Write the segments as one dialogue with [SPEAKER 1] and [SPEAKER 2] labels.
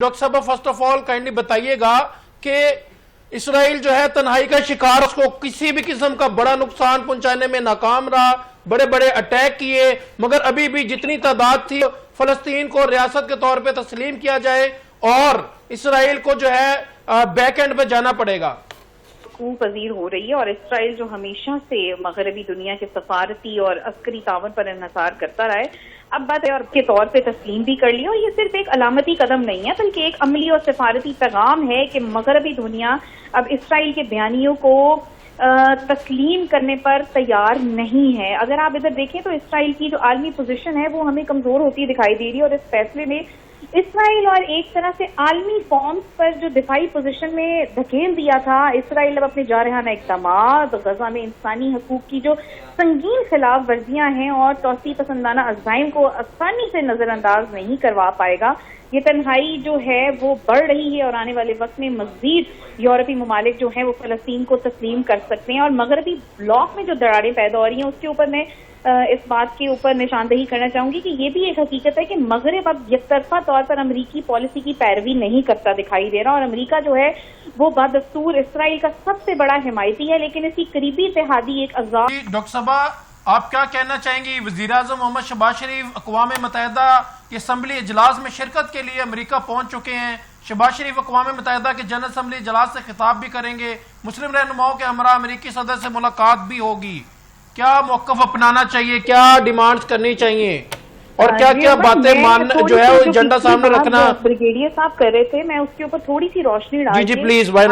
[SPEAKER 1] Doctor साहब first of all kindly बताइएगा कि इसराइल जो है तन्हाई का शिकार, उसको किसी भी किस्म का बड़ा नुकसान पहुंचाने में नाकाम रहा, बड़े बड़े अटैक किए, मगर अभी भी जितनी तादाद थी फलस्तीन को रियासत के तौर पे तस्लीम किया जाए और इसराइल को जो है बैक एंड पे जाना पड़ेगा।
[SPEAKER 2] पजीर हो रही है और इसराइल जो हमेशा से मगरबी दुनिया के सफारती और अस्करी तावन पर इन्हसार करता रहा है, अब बात है और के तौर पे तस्लीम भी कर लिया। और ये सिर्फ एक अलामती कदम नहीं है बल्कि एक अमली और सफारती पैगाम है कि मगरबी दुनिया अब इसराइल के बयानियों को तस्लीम करने पर तैयार नहीं है। अगर आप इधर देखें तो इसराइल की जो आलमी पोजीशन है वो हमें कमजोर होती दिखाई दे रही है और इस फैसले में इसराइल और एक तरह से आलमी फॉर्म्स पर जो दिफाई पोजीशन में धकेल दिया था इसराइल अब अपने जारहाना इक़दामात, गजा में इंसानी हकूक की जो संगीन खिलाफ वर्जियां हैं और तौसी पसंदाना अज़ाइम को आसानी से नजरअंदाज नहीं करवा पाएगा। ये तन्हाई जो है वो बढ़ रही है और आने वाले वक्त में मजीद यूरोपीय ममालिक जो है वो फलस्तीन को तस्लीम कर सकते हैं। और मगरबी ब्लॉक में जो दरारें पैदा हो रही हैं उसके ऊपर मैं इस बात के ऊपर निशानदही करना चाहूंगी कि ये भी एक हकीकत है कि मगरब अब यकतरफा तौर पर अमरीकी पॉलिसी की पैरवी नहीं करता दिखाई दे रहा और अमरीका जो है वो बदस्तूर इसराइल का सबसे बड़ा हिमायती है, लेकिन इसकी करीबी इत्तेहादी एक अज़ाब।
[SPEAKER 1] डॉक्टर साहबा, आप क्या कहना चाहेंगी? वज़ीर-ए-आज़म मोहम्मद शहबाज शरीफ अक़वाम मुत्तहिदा की असम्बली इजलास में शिरकत के लिए अमरीका पहुंच चुके हैं। शहबाज शरीफ अक़वाम मुत्तहिदा के जनरल असम्बली इजलास से खिताब भी करेंगे, मुस्लिम रहनुमाओं के हमरा अमरीकी सदर से मुलाकात भी होगी। क्या मौक़िफ़ अपनाना चाहिए, क्या डिमांड्स करनी चाहिए और क्या क्या बातें मान जो है वो एजेंडा सामने रखना?
[SPEAKER 2] ब्रिगेडियर साहब कर रहे थे, मैं उसके ऊपर थोड़ी सी रोशनी डाल
[SPEAKER 1] जी प्लीज, व्हाई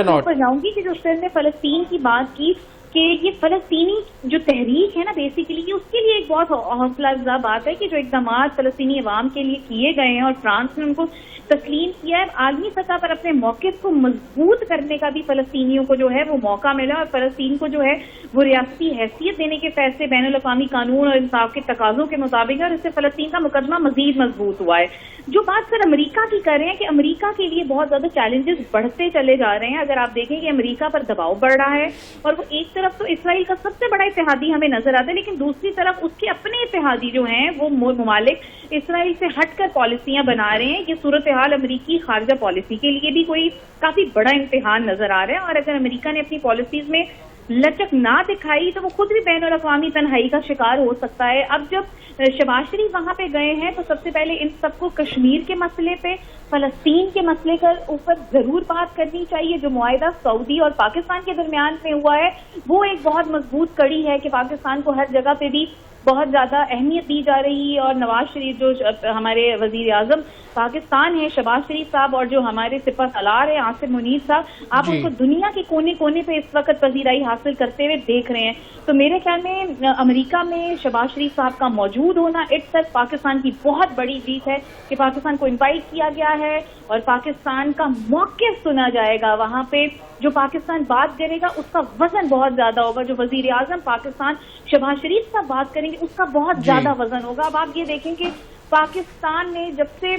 [SPEAKER 1] नॉट
[SPEAKER 2] जाऊंगी कि जो उसने फलस्तीन की बात की कि ये फलस्तीनी जो तहरीक है ना बेसिकली उसके लिए एक बहुत हौसला अफजा बात है कि जो इक़दाम फलस्तीनी अवाम के लिए किए गए हैं और फ्रांस ने उनको तस्लीम किया है। आलमी सतह पर अपने मौक़िफ़ को मजबूत करने का भी फलस्तीनियों को जो है वो मौका मिला और फलस्तीन को जो है वो रियासती हैसियत देने के फैसले बैनुल-अक़वामी कानून और इंसाफ के तकाज़ों के मुताबिक है और इससे फलस्तीन का मुकदमा मजीद मजबूत हुआ है। जो बात सर अमरीका की कर रहे हैं कि अमरीका के लिए बहुत ज्यादा चैलेंजेस बढ़ते चले जा रहे हैं। अगर आप देखें कि अमरीका पर दबाव बढ़ रहा है और वो एक तरफ तो इसराइल का सबसे बड़ा इत्तेहादी हमें नजर आता है, लेकिन दूसरी तरफ उसके अपने इत्तेहादी जो हैं वो ममालिक इसराइल से हटकर पॉलिसियां बना रहे हैं। ये सूरत हाल अमरीकी खारजा पॉलिसी के लिए भी कोई काफी बड़ा इम्तिहान नजर आ रहा है और अगर अमरीका ने अपनी पॉलिसीज में लचक ना दिखाई तो वो खुद भी बैनुल-अक़वामी तन्हाई का शिकार हो सकता है। अब जब शहबाज शरीफ वहां पे गए हैं तो सबसे पहले इन सबको कश्मीर के मसले पे, फलस्तीन के मसले के ऊपर जरूर बात करनी चाहिए। जो मुआहिदा सऊदी और पाकिस्तान के दरमियान में हुआ है वो एक बहुत मजबूत कड़ी है कि पाकिस्तान को हर जगह पे भी बहुत ज्यादा अहमियत दी जा रही है और नवाज शरीफ जो हमारे वजीर-ए-आज़म पाकिस्तान है शहबाज शरीफ साहब और जो हमारे सिपह सलार है आसिम मुनीर साहब, आप उनको दुनिया के कोने कोने पे इस वक्त पजीराई हासिल करते हुए देख रहे हैं। तो मेरे ख्याल में अमेरिका में शहबाज शरीफ साहब का मौजूद होना इट्स पाकिस्तान की बहुत बड़ी जीत है कि पाकिस्तान को इनवाइट किया गया है और पाकिस्तान का मौक़िफ़ सुना जाएगा। वहां पे जो पाकिस्तान बात करेगा उसका वजन बहुत ज्यादा होगा। जो वजीर-ए-आज़म पाकिस्तान शहबाज शरीफ साहब बात करेंगे उसका बहुत ज्यादा वजन होगा। अब आप ये देखें कि पाकिस्तान ने जब से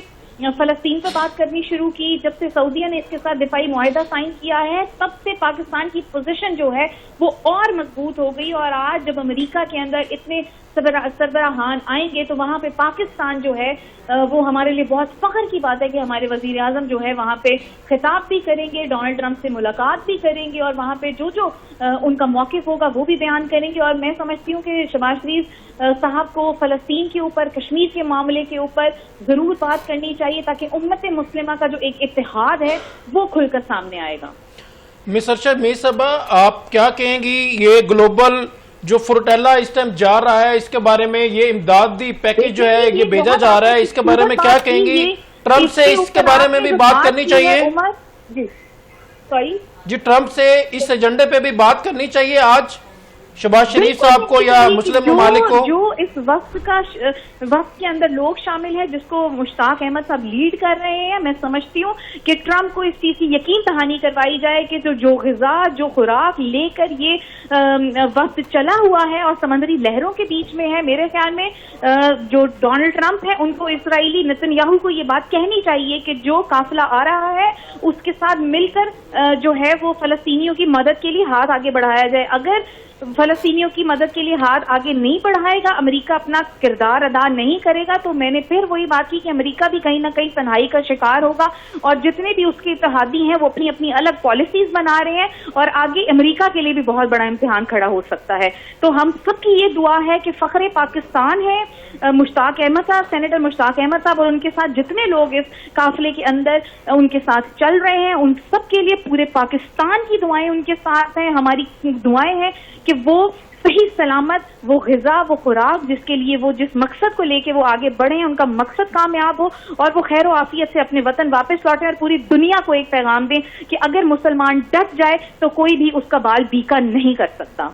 [SPEAKER 2] फलस्तीन पर बात करनी शुरू की, जब से सऊदीया ने इसके साथ दिफाई मुआहिदा साइन किया है, तब से पाकिस्तान की पोजीशन जो है वो और मजबूत हो गई। और आज जब अमेरिका के अंदर इतने सरबराहान आएंगे तो वहां पे पाकिस्तान जो है वो हमारे लिए बहुत फख्र की बात है कि हमारे वजीर-ए-आज़म जो है वहां पे खिताब भी करेंगे, डोनाल्ड ट्रंप से मुलाकात भी करेंगे और वहां पे जो जो उनका मौक़िफ़ होगा वो भी बयान करेंगे। और मैं समझती हूँ कि शहबाज शरीफ साहब को फलस्तीन के ऊपर, कश्मीर के मामले के ऊपर जरूर बात करनी चाहिए ताकि उम्मत मुस्लिमा का जो एक इत्तेहाद है वो खुलकर सामने आएगा।
[SPEAKER 1] मिस अरशद मीर साहबा, आप क्या कहेंगी? ये ग्लोबल जो फुरटेला इस टाइम जा रहा है इसके बारे में, ये इमदादी पैकेज जो है ये भेजा जा रहा है, इसके बारे में क्या कहेंगी? ट्रंप से इसके बारे में भी बात करनी चाहिए जी, ट्रंप से इस एजेंडे पे भी बात करनी चाहिए आज शहबाज शरीफ साहब को या मुस्लिम ममालिक को।
[SPEAKER 2] जो इस वक्त के अंदर लोग शामिल हैं जिसको मुश्ताक अहमद साहब लीड कर रहे हैं, मैं समझती हूँ कि ट्रंप को इस चीज की यकीन दहानी करवाई जाए कि जो ग़िज़ा, जो खुराक लेकर ये वक्त चला हुआ है और समंदरी लहरों के बीच में है, मेरे ख्याल में जो डोनाल्ड ट्रंप है उनको इसराइली नेतन्याहू को ये बात कहनी चाहिए कि जो काफिला आ रहा है उसके साथ मिलकर जो है वो फलस्तीनियों की मदद के लिए हाथ आगे बढ़ाया जाए। अगर فلسطینیوں کی مدد کے لیے ہاتھ آگے نہیں بڑھائے گا، امریکہ اپنا کردار ادا نہیں کرے گا، تو میں نے پھر وہی بات کی کہ امریکہ بھی کہیں نہ کہیں تنہائی کا شکار ہوگا، اور جتنے بھی اس کے اتحادی ہیں وہ اپنی اپنی الگ پالیسیز بنا رہے ہیں، اور آگے امریکہ کے لیے بھی بہت بڑا امتحان کھڑا ہو سکتا ہے۔ تو ہم سب کی یہ دعا ہے کہ فخر پاکستان ہے مشتاق احمد صاحب، سینیٹر مشتاق احمد صاحب، اور ان کے ساتھ جتنے لوگ اس قافلے کے اندر ان کے ساتھ چل رہے ہیں، ان سب کے لیے پورے پاکستان کی دعائیں ان کے ساتھ ہیں، ہماری دعائیں ہیں کہ وہ صحیح سلامت وہ غذا، وہ خوراک جس کے لیے وہ جس مقصد کو لے کے وہ آگے بڑھے ہیں، ان کا مقصد کامیاب ہو، اور وہ خیر و عافیت سے اپنے وطن واپس لوٹیں، اور پوری دنیا کو ایک پیغام دیں کہ اگر مسلمان ڈٹ جائے تو کوئی بھی اس کا بال بیکا نہیں کر سکتا۔